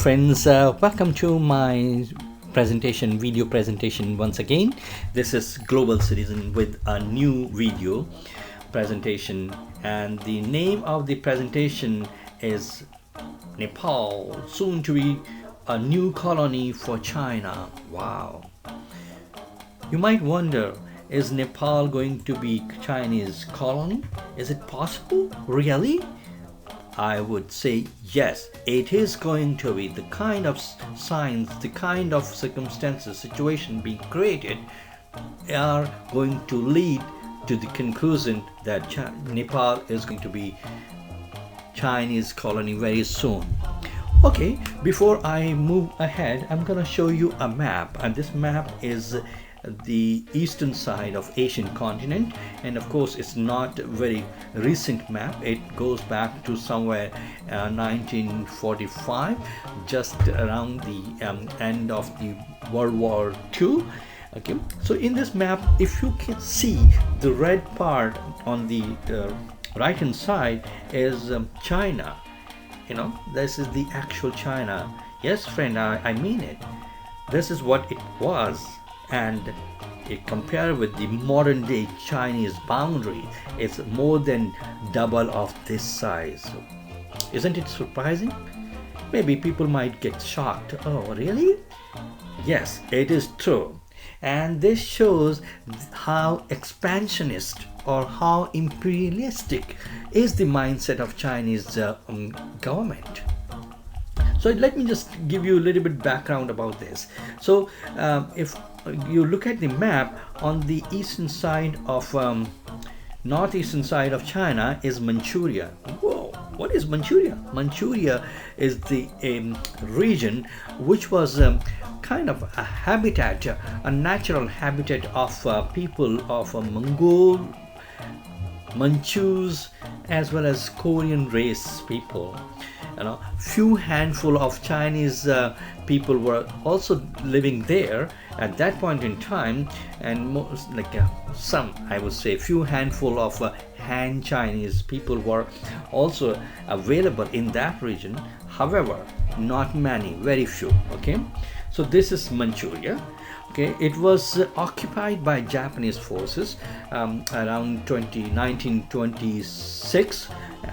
friends, welcome to my video presentation once again. This is Global Citizen with a new video presentation, and the name of the presentation is Nepal, soon to be a new colony for China. Wow. You might wonder, is Nepal going to be Chinese colony? Is it possible? Really? I would say yes, it is going to be. The kind of signs, the kind of circumstances, situation being created are going to lead to the conclusion that Nepal is going to be Chinese colony very soon. Okay, before I move ahead, I'm going to show you a map, and this map is the eastern side of Asian continent, and of course it's not a very recent map. It goes back to somewhere 1945, just around the end of the World War II. Okay, so in this map, if you can see, the red part on the right hand side is China. You know, this is the actual China. Yes, friend, I mean it. This is what it was, and it compared with the modern day Chinese boundary, it's more than double of this size. Isn't it surprising? Maybe people might get shocked. Oh, really? Yes, it is true. And this shows how expansionist or how imperialistic is the mindset of Chinese government. So let me just give you a little bit background about this. So if you look at the map, on the eastern side of northeastern side of China is Manchuria. Whoa, what is Manchuria? Manchuria is the region which was kind of a habitat, a natural habitat of people of Mongol, Manchus, as well as Korean race people. You know, few handful of Chinese people were also living there at that point in time, and most, some, I would say, few handful of Han Chinese people were also available in that region. However, not many, very few. Okay, so this is Manchuria. Okay, it was occupied by Japanese forces around 1926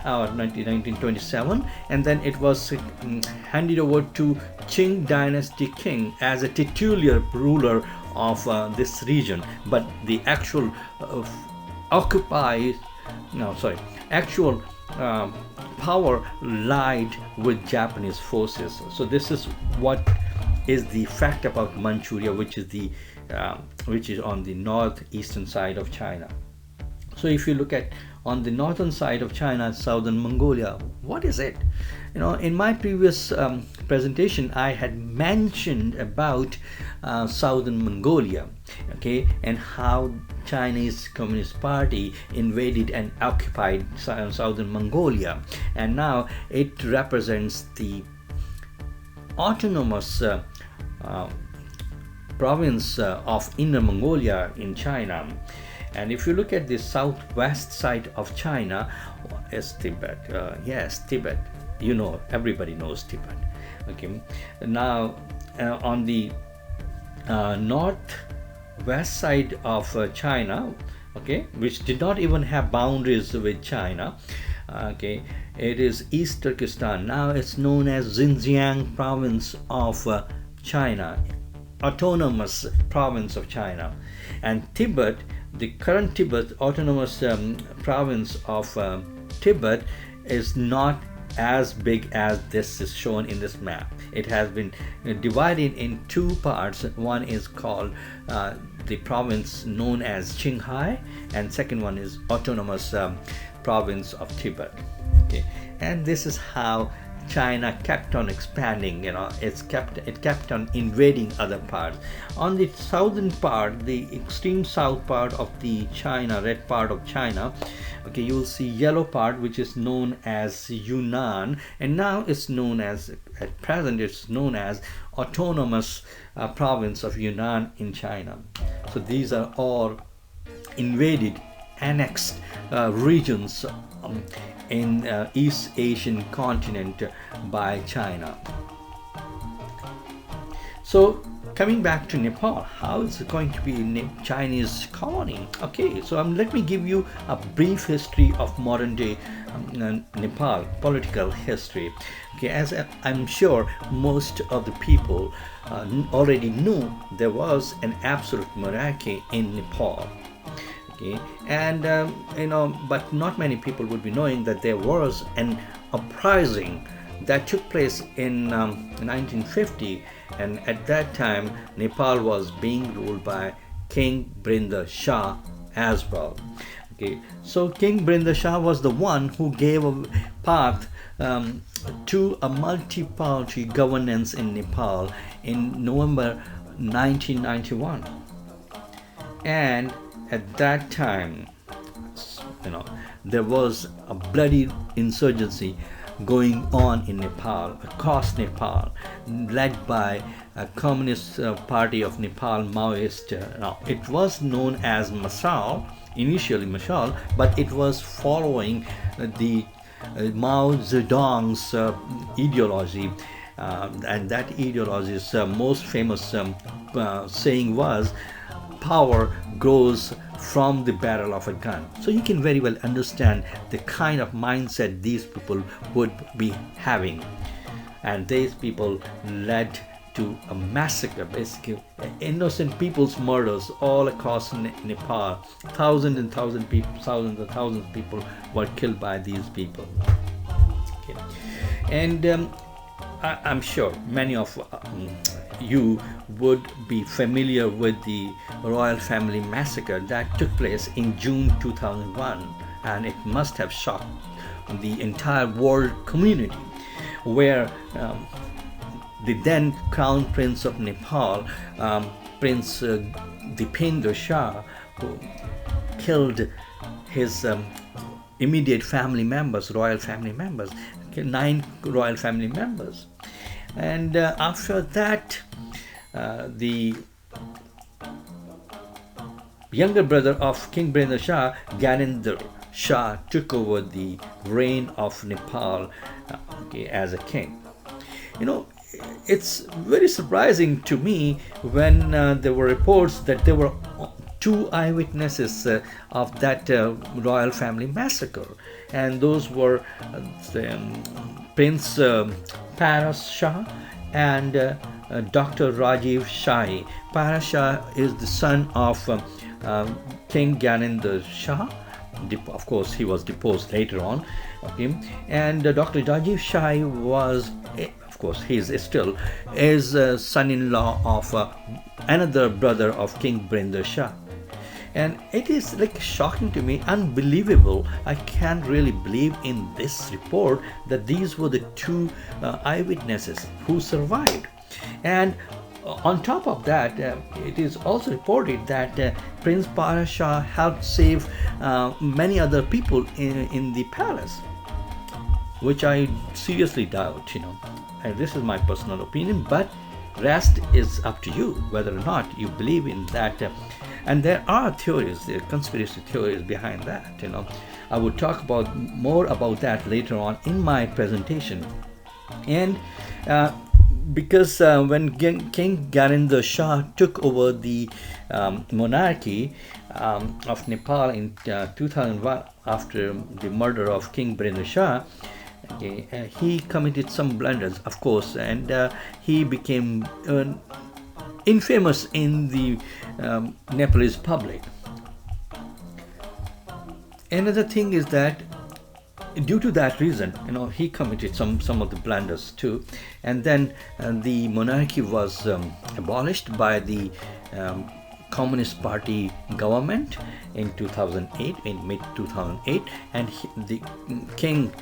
or 1927, and then it was handed over to Qing dynasty king as a titular ruler of this region. But the actual actual power lied with Japanese forces. So this is what is the fact about Manchuria, which is on the northeastern side of China. So if you look at on the northern side of China, southern Mongolia, what is it? You know, in my previous presentation, I had mentioned about southern Mongolia, okay, and how Chinese Communist Party invaded and occupied southern Mongolia, and now it represents the autonomous province of Inner Mongolia in China. And if you look at the southwest side of China, is Tibet. Yes, Tibet. You know, everybody knows Tibet. Okay. Now, on the northwest side of China, okay, which did not even have boundaries with China, okay, it is East Turkestan. Now it's known as Xinjiang province of China, autonomous province of China. And Tibet, the current Tibet, autonomous province of Tibet, is not as big as this is shown in this map. It has been divided in two parts. One is called the province known as Qinghai, and second one is autonomous province of Tibet. Okay, and this is how China kept on expanding. You know, it kept on invading other parts. On the southern part, the extreme south part of the China, red part of China, okay, you will see yellow part, which is known as Yunnan, and now it's known as, at present, it's known as autonomous province of Yunnan in China. So these are all invaded, annexed regions in East Asian continent by China. So coming back to Nepal, how is it going to be a Chinese colony? Okay, so let me give you a brief history of modern day Nepal political history. Okay, as I'm sure most of the people already knew, there was an absolute monarchy in Nepal. Okay, and but not many people would be knowing that there was an uprising that took place in 1950, and at that time Nepal was being ruled by King Brinder Shah as well. Okay, so King Brinder Shah was the one who gave a path to a multi-party governance in Nepal in November 1991. And at that time, there was a bloody insurgency going on in Nepal, across Nepal, led by a Communist Party of Nepal, Maoist. Now, it was known as Masal, initially Mashal, but it was following the Mao Zedong's ideology, and that ideology's most famous saying was, power grows from the barrel of a gun. So you can very well understand the kind of mindset these people would be having. And these people led to a massacre, basically innocent people's murders all across Nepal. Thousands and thousands of people were killed by these people. Okay. And I'm sure many of you would be familiar with the royal family massacre that took place in June 2001, and it must have shocked the entire world community, where the then Crown Prince of Nepal, Prince Dipendra Shah, who killed his immediate family members, royal family members, 9 royal family members. And after that, the younger brother of King Brinder Shah, Gyanendra Shah, took over the reign of Nepal as a king. It's very surprising to me when there were reports that there were 2 eyewitnesses of that royal family massacre, and those were Prince Paras Shah and Dr. Rajiv Shahi. Paras Shah is the son of King Gyanendra Shah. Of course, he was deposed later on. Okay, and Dr. Rajiv Shahi was, of course, he is still son-in-law of another brother of King Brinder Shah. And it is like shocking to me, unbelievable. I can't really believe in this report that these were the 2 eyewitnesses who survived. And on top of that, it is also reported that Prince Paras Shah helped save many other people in the palace, which I seriously doubt, and this is my personal opinion, but rest is up to you whether or not you believe in that. And there are theories, there are conspiracy theories behind that. I will talk more about that later on in my presentation. And because when King Gyanendra Shah took over the monarchy of Nepal in 2001 after the murder of King Brinder Shah, he committed some blunders, of course, and he became infamous in the Nepalese public. Another thing is that due to that reason, he committed some of the blunders too, and then the monarchy was abolished by the Communist Party government in 2008, in mid 2008, and the king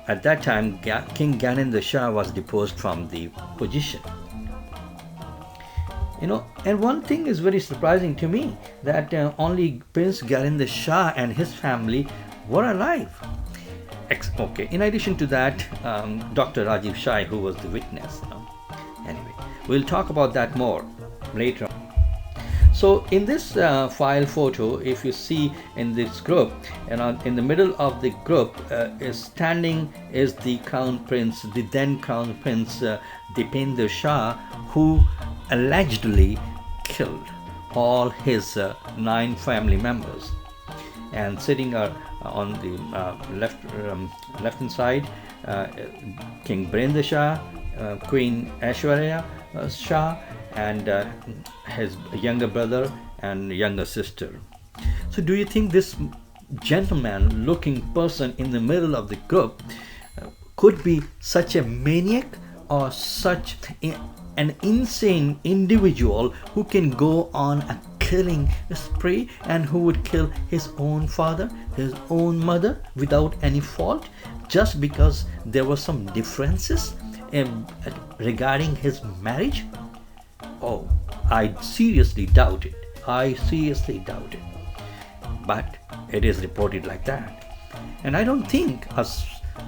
at that time, King Gyanendra Shah, was deposed from the position. And one thing is very surprising to me, that only Prince Gyanendra Shah and his family were alive. Okay, in addition to that, Dr. Rajiv Shai, who was the witness. Anyway, we'll talk about that more later on. So in this file photo, if you see in this group, in the middle of the group is the Crown Prince, the then Crown Prince Dipendra Shah, who allegedly killed all his 9 family members. And sitting on the left hand side, King Brenda Shah, Queen Aishwarya Shah, and his younger brother and younger sister. So do you think this gentleman looking person in the middle of the group could be such a maniac or such an insane individual who can go on a killing spree and who would kill his own father, his own mother without any fault, just because there were some differences regarding his marriage? Oh, I seriously doubt it. I seriously doubt it. But it is reported like that. And I don't think a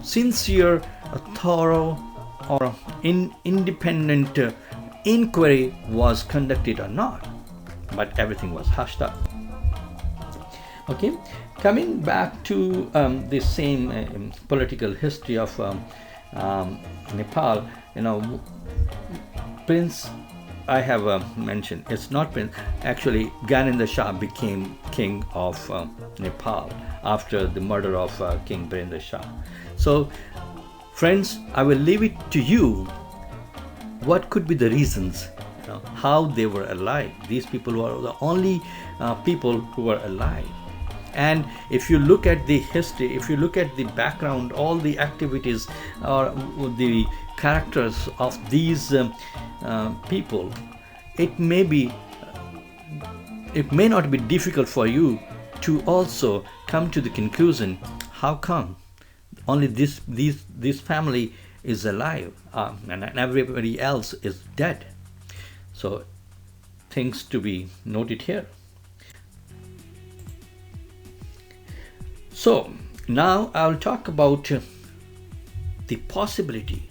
sincere, a thorough, or independent inquiry was conducted or not. But everything was hushed up. Okay, coming back to the same political history of Nepal, Prince, I have mentioned, it's not Prince, actually Gyanendra Shah became king of Nepal after the murder of King Brenda Shah. So friends, I will leave it to you. What could be the reasons, how they were alive? These people were the only people who were alive. And if you look at the history, if you look at the background, all the activities or the characters of these people, it may not be difficult for you to also come to the conclusion, how come only this family is alive and everybody else is dead? So things to be noted here. So now I'll talk about the possibility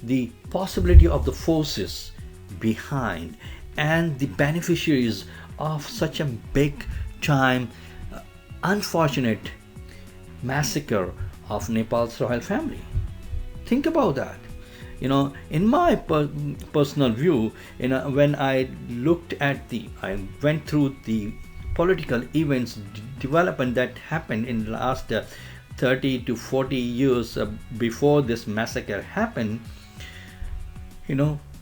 of the forces behind and the beneficiaries of such a big time unfortunate massacre of Nepal's royal family. Think about that. In my personal view, when I went through the political events development that happened in the last 30 to 40 years before this massacre happened,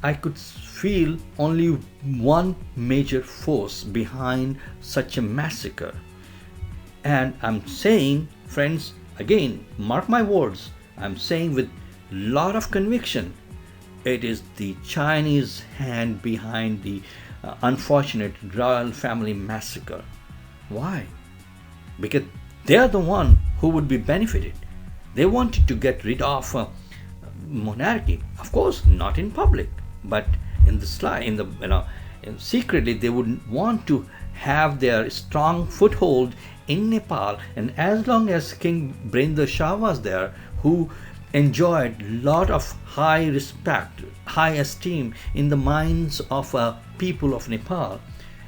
I could feel only one major force behind such a massacre. And I'm saying, friends, again, mark my words, I'm saying with lot of conviction, it is the Chinese hand behind the unfortunate royal family massacre. Why? Because they are the one who would be benefited. They wanted to get rid of monarchy, of course, not in public, but secretly they would want to have their strong foothold in Nepal. And as long as King Brenda Shah was there, who enjoyed a lot of high respect, high esteem in the minds of people of Nepal,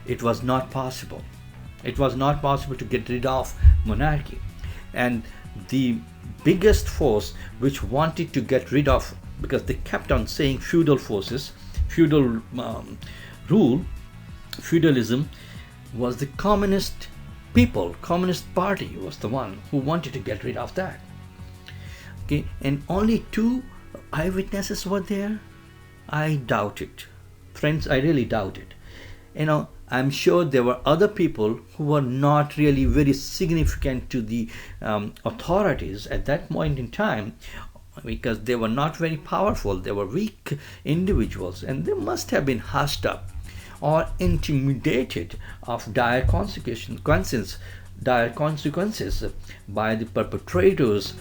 it was not possible. It was not possible to get rid of monarchy. And the biggest force which wanted to get rid of, because they kept on saying feudal forces, feudal rule, feudalism, was the communist people. Communist party was the one who wanted to get rid of that. Okay, and only 2 eyewitnesses were there? I doubt it. Friends, I really doubt it. I'm sure there were other people who were not really very significant to the authorities at that point in time, because they were not very powerful. They were weak individuals, and they must have been hushed up or intimidated of dire consequences by the perpetrators,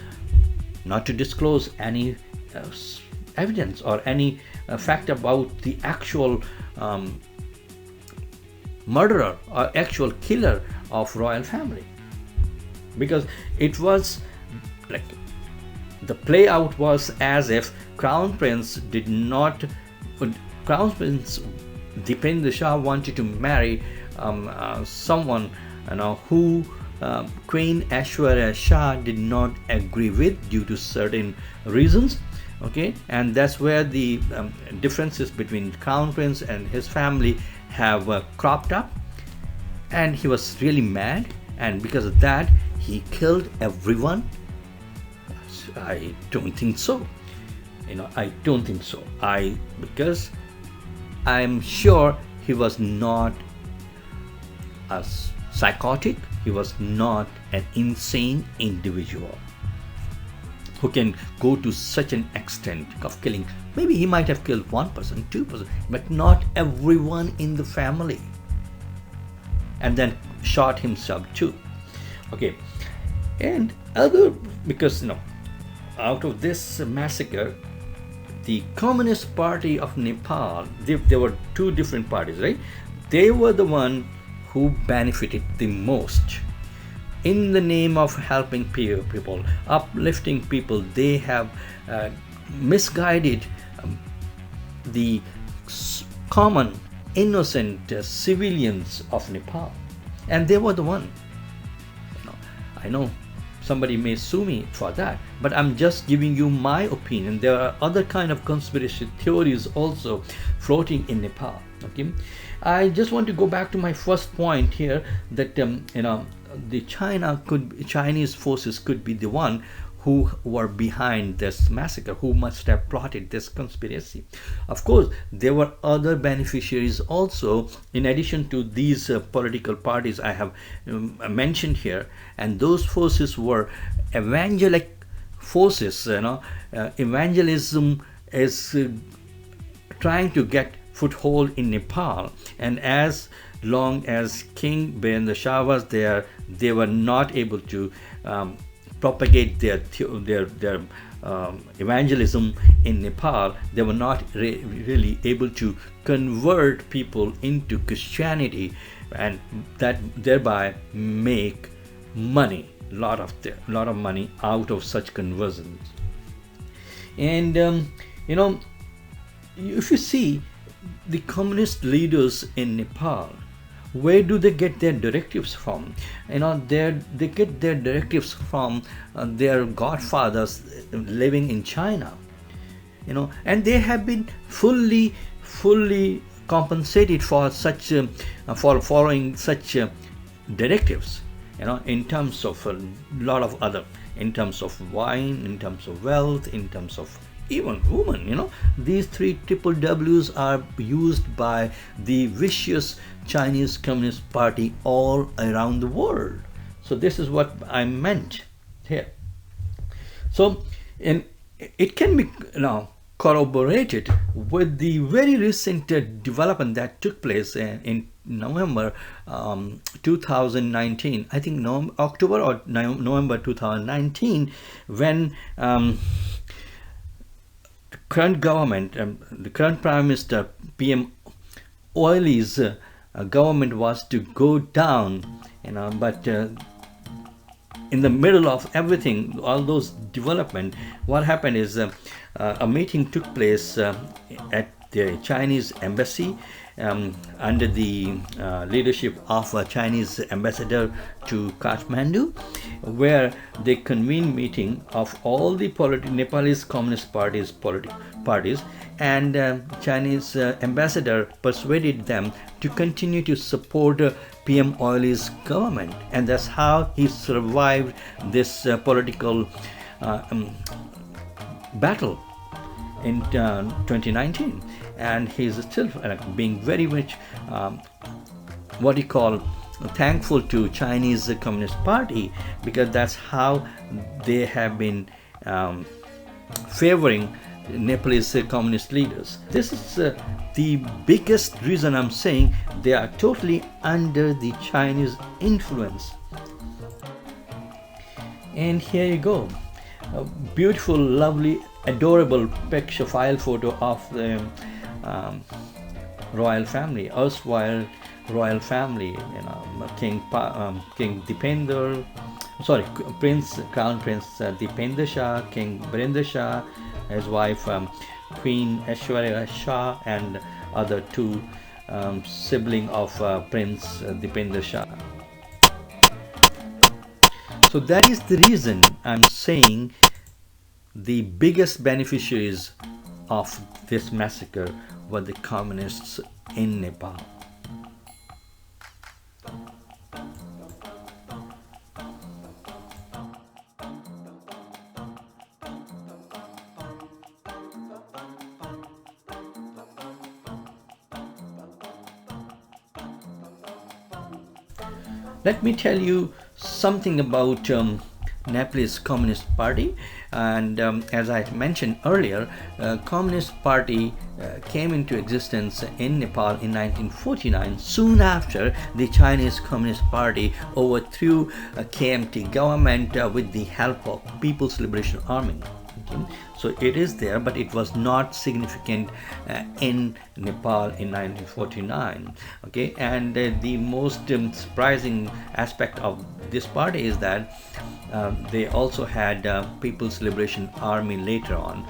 not to disclose any evidence or any fact about the actual murderer or actual killer of royal family. Because it was like the play out was as if Crown Prince Dipendra Shah wanted to marry someone who Queen Aishwarya Shah did not agree with due to certain reasons. Okay, and that's where the differences between Crown Prince and his family have cropped up, and he was really mad, and because of that he killed everyone. I don't think so. I don't think so. Because I'm sure he was not a psychotic, he was not an insane individual who can go to such an extent of killing. Maybe he might have killed 1%, 2%, but not everyone in the family. And then shot himself too. Okay, and because out of this massacre, the Communist Party of Nepal, there were two different parties, right? They were the one who benefited the most. In the name of helping people, uplifting people, they have misguided the common, innocent civilians of Nepal. And they were the one. I know somebody may sue me for that, but I'm just giving you my opinion. There are other kind of conspiracy theories also floating in Nepal. Okay, I just want to go back to my first point here, that the Chinese forces could be the one who were behind this massacre, who must have plotted this conspiracy. Of course, there were other beneficiaries also, in addition to these political parties I have mentioned here, and those forces were evangelic forces. Evangelism is trying to get foothold in Nepal, and as long as King Birendra Shah was there, they were not able to propagate their evangelism in Nepal. They were not really able to convert people into Christianity, and that thereby make money, lot of money out of such conversions. And if you see the communist leaders in Nepal, where do they get their directives from? They get their directives from their godfathers living in China. And they have been fully compensated for such for following such directives. In terms of a lot of other, in terms of wine, in terms of wealth, in terms of even women. These three triple W's are used by the vicious Chinese Communist Party all around the world. So this is what I meant here. So it can be corroborated with the very recent development that took place in November 2019, I think October or November 2019, when current government, the current Prime Minister PM Oily's government was to go down, but in the middle of everything, all those development, what happened is a meeting took place at the Chinese embassy under the leadership of a Chinese ambassador to Kathmandu, where they convened meeting of all the Nepalese Communist parties, and Chinese ambassador persuaded them to continue to support PM Oily's government, and that's how he survived this political battle in 2019. And he's still being very much what you call thankful to Chinese Communist Party, because that's how they have been favoring Nepalese communist leaders. This is the biggest reason I'm saying they are totally under the Chinese influence. And here you go, a beautiful, lovely, adorable picture file photo of the royal family, erstwhile royal family, King Dipender, Crown Prince Dipender Shah, King Birendra Shah, his wife Queen Aishwarya Shah, and other two sibling of Prince Dipender Shah. So that is the reason I'm saying the biggest beneficiaries of this massacre were the communists in Nepal. Let me tell you something about Nepalese Communist Party. And as I mentioned earlier, Communist Party came into existence in Nepal in 1949, soon after the Chinese Communist Party overthrew a KMT government with the help of People's Liberation Army. Okay. So it is there, but it was not significant in Nepal in 1949. Okay, and the most surprising aspect of this party is that they also had People's Liberation Army later on,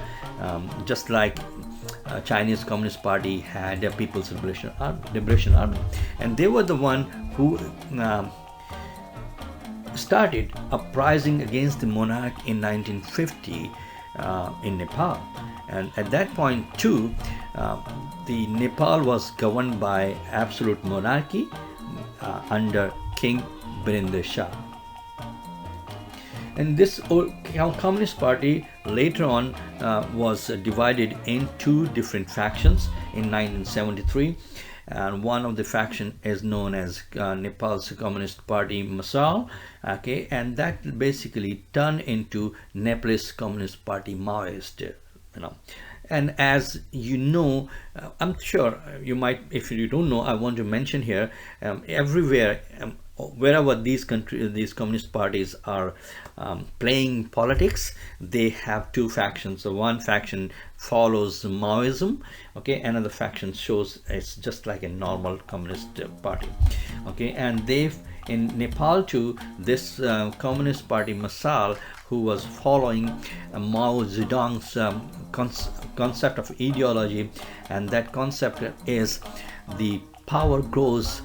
just like Chinese Communist Party had a People's Liberation Army, and they were the one who started uprising against the monarch in 1950 in Nepal. And at that point too, the Nepal was governed by absolute monarchy under King Birender Shah. And this Communist Party later on was divided in two different factions in 1973, and one of the faction is known as Nepal's Communist Party Masal, okay, and that basically turned into Nepalese Communist Party Maoist, you know. And as you know, I'm sure you might, if you don't know, I want to mention here, everywhere, wherever these communist parties are playing politics, they have two factions. So one faction follows Maoism, okay, another faction shows it's just like a normal communist party, okay. And they've in Nepal too, this Communist Party Masal, who was following Mao Zedong's concept of ideology, and that concept is the power grows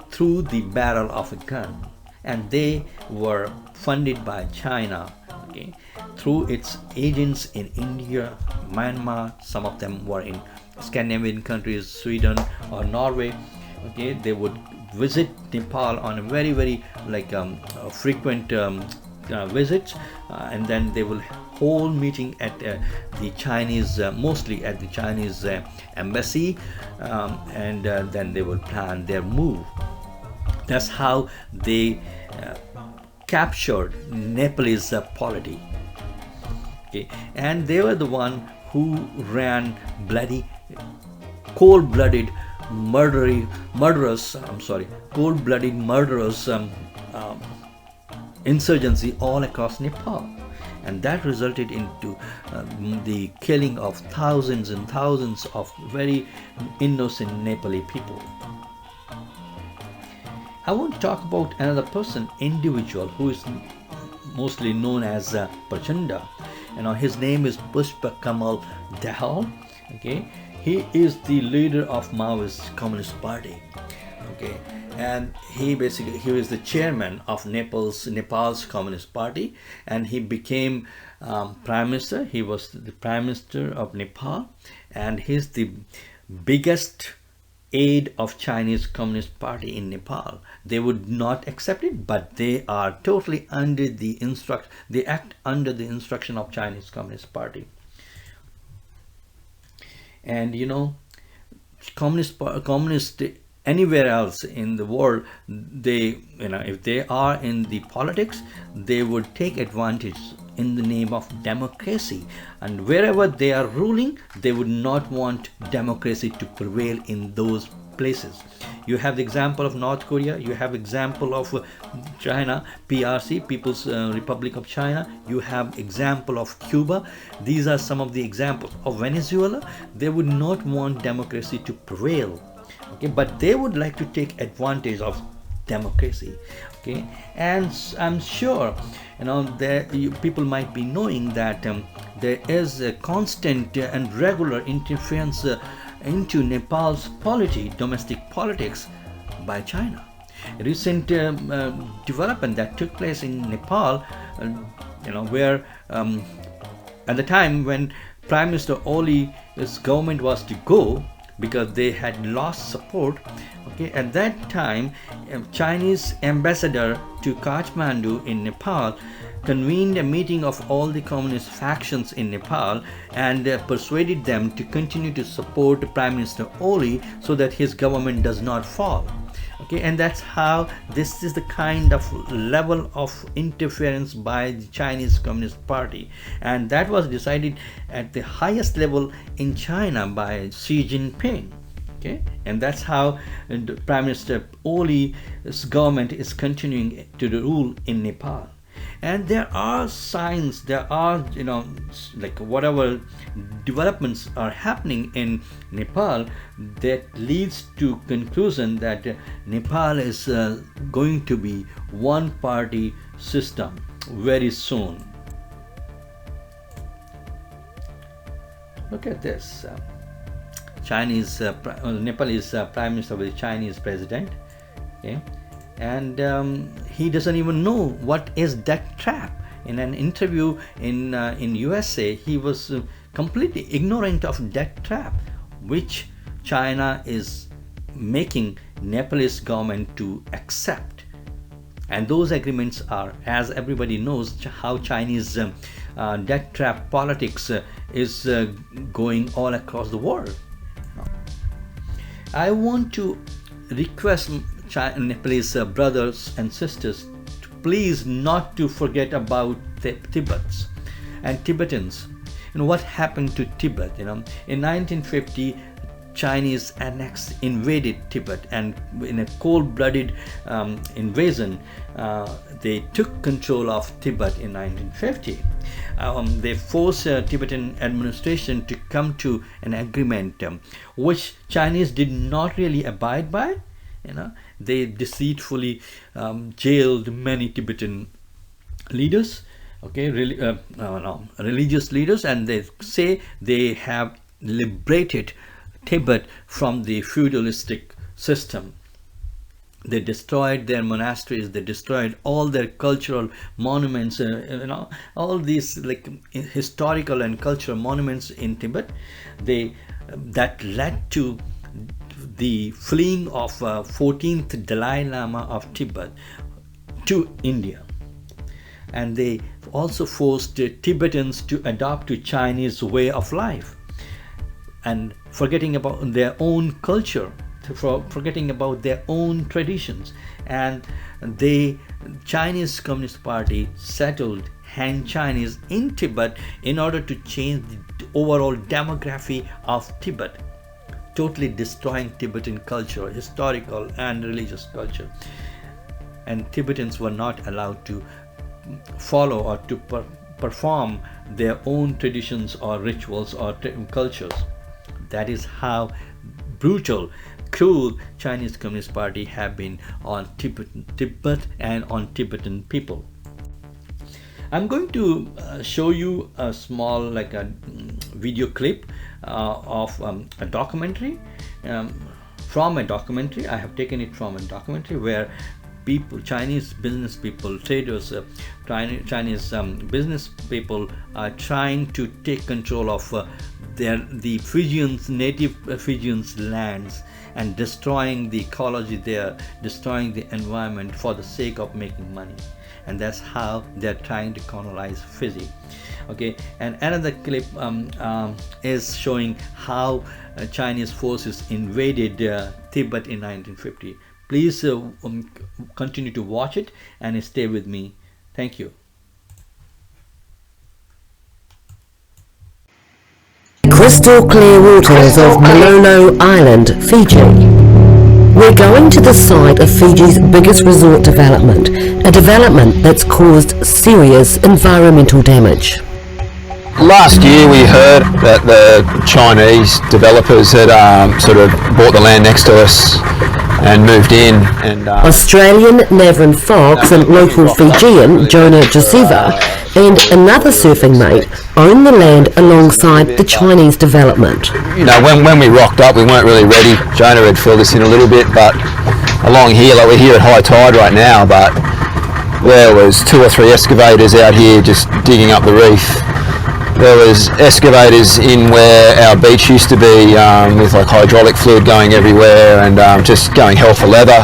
through the barrel of a gun, and they were funded by China, okay, through its agents in India, Myanmar. Some of them were in Scandinavian countries, Sweden or Norway, okay. They would visit Nepal on a very like frequent visits, and then they will hold meeting at the Chinese, mostly at the Chinese embassy, and then they will plan their move. That's how they captured Nepalese polity, okay. And they were the one who ran bloody, cold-blooded murderous insurgency all across Nepal, and that resulted into the killing of thousands and thousands of very innocent Nepali people. I want to talk about another individual who is mostly known as Prachanda. You know, his name is Pushpa Kamal Dahal, okay. He is the leader of Maoist Communist Party, okay, and he was the chairman of Nepal's Communist Party, and he became prime minister. He was the prime minister of Nepal, and he's the biggest aide of Chinese Communist Party in Nepal. They would not accept it, but they are totally under the they act under the instruction of Chinese Communist Party. And you know, communist anywhere else in the world, they, you know, if they are in the politics, they would take advantage in the name of democracy, and wherever they are ruling, they would not want democracy to prevail in those places. You have the example of North Korea, you have example of China, PRC, People's Republic of China, you have example of Cuba. These are some of the examples of Venezuela. They would not want democracy to prevail, okay, but they would like to take advantage of democracy, okay. And I'm sure, you know, people might be knowing that there is a constant and regular interference into Nepal's polity, domestic politics, by China. A recent development that took place in Nepal, you know, where at the time when Prime Minister Oli's government was to go, because they had lost support, okay, at that time Chinese ambassador to Kathmandu in Nepal convened a meeting of all the communist factions in Nepal and persuaded them to continue to support Prime Minister Oli so that his government does not fall. Okay, and that's how this is the kind of level of interference by the Chinese Communist Party, and that was decided at the highest level in China by Xi Jinping. Okay, and that's how Prime Minister Oli's government is continuing to rule in Nepal. And there are signs, there are, like whatever developments are happening in Nepal that leads to conclusion that Nepal is going to be one party system very soon. Look at this. Nepalese Prime Minister with the Chinese President. Okay. And he doesn't even know what is debt trap. In an interview in USA, he was completely ignorant of debt trap, which China is making Nepalese government to accept. And those agreements are, as everybody knows, how Chinese debt trap politics is going all across the world. I want to request Nepalese brothers and sisters to please not to forget about the Tibets and Tibetans. What happened to Tibet? In 1950, Chinese invaded Tibet, and in a cold-blooded invasion, they took control of Tibet in 1950. They forced Tibetan administration to come to an agreement, which Chinese did not really abide by. They deceitfully jailed many Tibetan leaders, okay, religious leaders, and they say they have liberated Tibet from the feudalistic system. They destroyed their monasteries, they destroyed all their cultural monuments, all these like historical and cultural monuments in Tibet. That led to the fleeing of 14th Dalai Lama of Tibet to India. And they also forced Tibetans to adopt to Chinese way of life, and forgetting about their own culture, forgetting about their own traditions. And the Chinese Communist Party settled Han Chinese in Tibet in order to change the overall demography of Tibet, totally destroying Tibetan culture, historical and religious culture. And Tibetans were not allowed to follow or to perform their own traditions or rituals or cultures. That is how brutal, cruel Chinese Communist Party have been on Tibet and on Tibetan people. I'm going to show you a small video clip of a documentary, from a documentary. I have taken it from a documentary where people, Chinese business people, traders, Chinese business people are trying to take control of the Fijians, native Fijians lands, and destroying the ecology there, destroying the environment for the sake of making money. And that's how they're trying to colonize Fiji. Okay, and another clip is showing how Chinese forces invaded Tibet in 1950. Please continue to watch it and stay with me. Thank you. Crystal clear waters of Malolo Island, Fiji. We're going to the site of Fiji's biggest resort development, a development that's caused serious environmental damage. Last year we heard that the Chinese developers had sort of bought the land next to us and moved in. And Australian Navran Fox and local Fijian Jonah Josiva and another surfing mate own the land alongside the Chinese development. When we rocked up, we weren't really ready. Jonah had filled us in a little bit, but along here, like we're here at high tide right now, but there was 2 or 3 excavators out here just digging up the reef. There was excavators in where our beach used to be, with like hydraulic fluid going everywhere and just going hell for leather.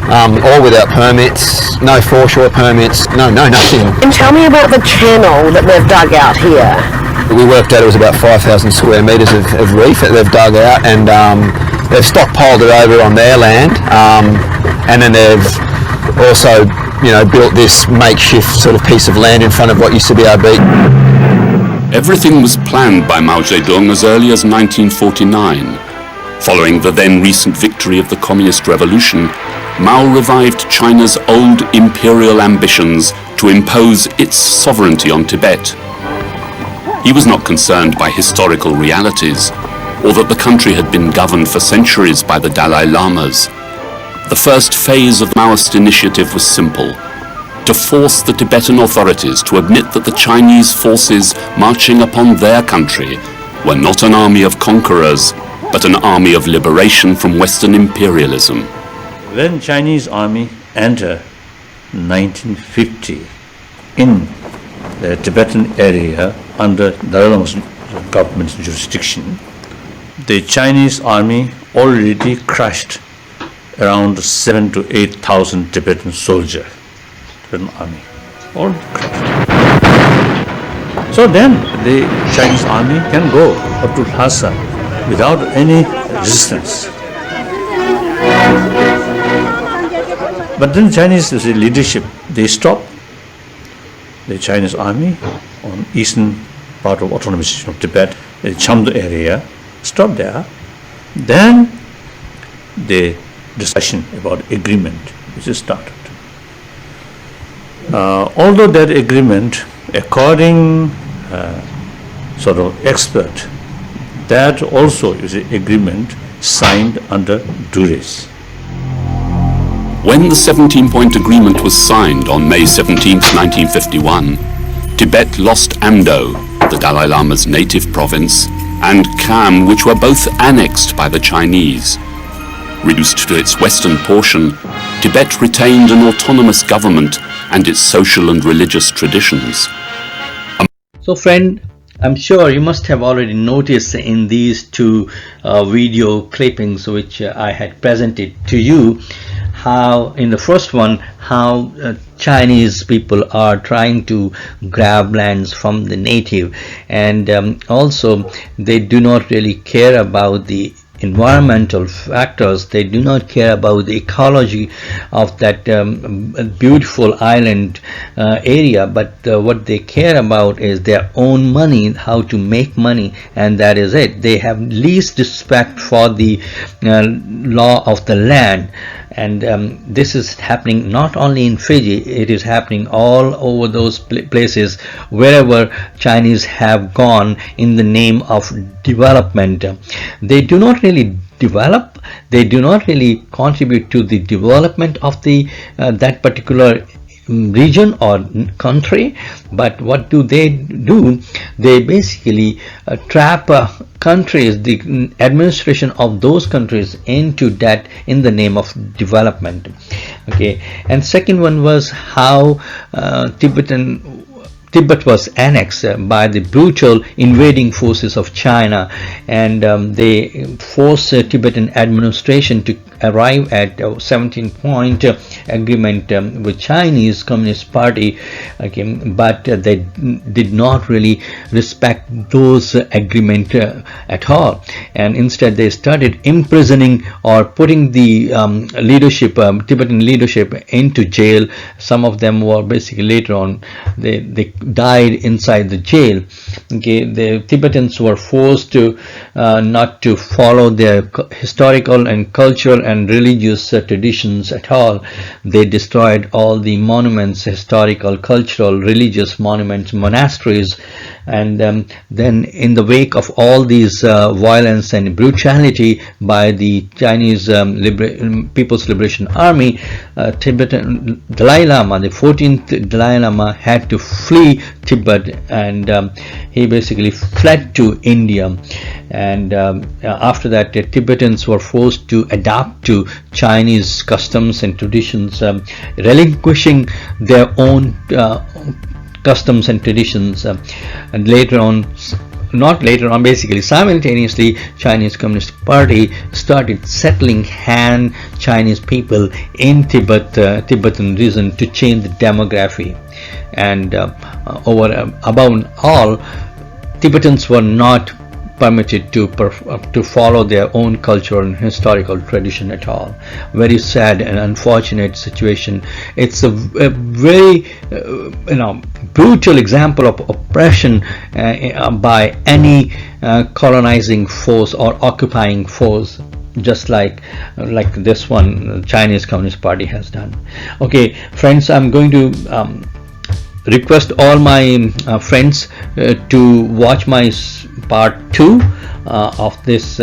All without permits, no foreshore permits, no nothing. And tell me about the channel that they've dug out here. We worked out it was about 5,000 square metres of reef that they've dug out, and they've stockpiled it over on their land, and then they've also, built this makeshift sort of piece of land in front of what used to be our beach. Everything was planned by Mao Zedong as early as 1949. Following the then recent victory of the Communist Revolution, Mao revived China's old imperial ambitions to impose its sovereignty on Tibet. He was not concerned by historical realities, or that the country had been governed for centuries by the Dalai Lamas. The first phase of the Maoist initiative was simple: to force the Tibetan authorities to admit that the Chinese forces marching upon their country were not an army of conquerors, but an army of liberation from Western imperialism. When Chinese army entered 1950 in the Tibetan area under Dalai Lama's government's jurisdiction, the Chinese army already crushed around 7,000 to 8,000 Tibetan soldiers. Tibetan army, all crushed. So then the Chinese army can go up to Lhasa without any resistance. But then Chinese leadership, they stopped the Chinese army on eastern part of autonomous system of Tibet, the Chamdo area, stopped there. Then the discussion about agreement which started. Although that agreement, according sort of expert, that also is an agreement signed under duress. When the 17-point agreement was signed on May 17, 1951, Tibet lost Amdo, the Dalai Lama's native province, and Kham, which were both annexed by the Chinese. Reduced to its western portion, Tibet retained an autonomous government and its social and religious traditions. So friend, I'm sure you must have already noticed in these two video clippings which I had presented to you, how in the first one how Chinese people are trying to grab lands from the native, and also they do not really care about the environmental factors. They do not care about the ecology of that beautiful island area, but what they care about is their own money, how to make money, and that is it. They have least respect for the law of the land. And this is happening not only in Fiji, it is happening all over those places wherever Chinese have gone in the name of development. They do not really develop, they do not really contribute to the development of the that particular region or country, but what do? They basically trap countries, the administration of those countries, into debt in the name of development. Okay, and second one was how Tibet was annexed by the brutal invading forces of China, and they forced the Tibetan administration to arrive at a 17-point agreement with Chinese Communist Party, okay, but they did not really respect those agreement at all, and instead they started imprisoning or putting the leadership, Tibetan leadership, into jail. Some of them were basically later on they died inside the jail. Okay, the Tibetans were forced to not to follow their historical and cultural and religious traditions at all. They destroyed all the monuments, historical, cultural, religious monuments, monasteries, and then in the wake of all these violence and brutality by the Chinese People's Liberation Army, Tibetan Dalai Lama, the 14th Dalai Lama, had to flee Tibet, and he basically fled to India. And after that, the Tibetans were forced to adapt to Chinese customs and traditions, relinquishing their own customs and traditions, and later on, not later on, basically simultaneously, Chinese Communist Party started settling Han Chinese people in Tibetan region to change the demography, and above all, Tibetans were not permitted to follow their own cultural and historical tradition at all. Very sad and unfortunate situation. It's a very brutal example of oppression by any colonizing force or occupying force, just like this one Chinese Communist Party has done. Okay, friends, I'm going to request all my friends to watch my part 2 of this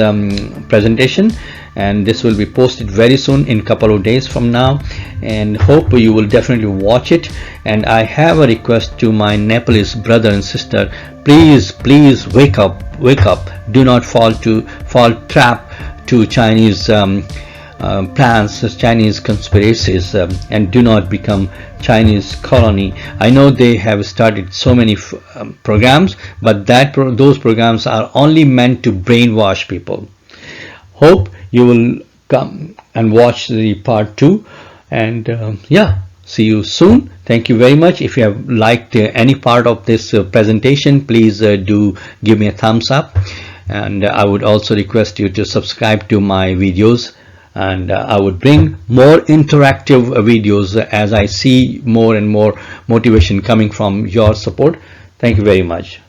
presentation, and this will be posted very soon, in a couple of days from now, and hope you will definitely watch it. And I have a request to my Nepalese brother and sister: please wake up, do not fall trap to Chinese plans, Chinese conspiracies, and do not become Chinese colony. I know they have started so many programs, but those programs are only meant to brainwash people. Hope you will come and watch the part 2, and yeah, see you soon. Thank you very much. If you have liked any part of this presentation, please do give me a thumbs up, and I would also request you to subscribe to my videos, and I would bring more interactive videos as I see more and more motivation coming from your support. Thank you very much.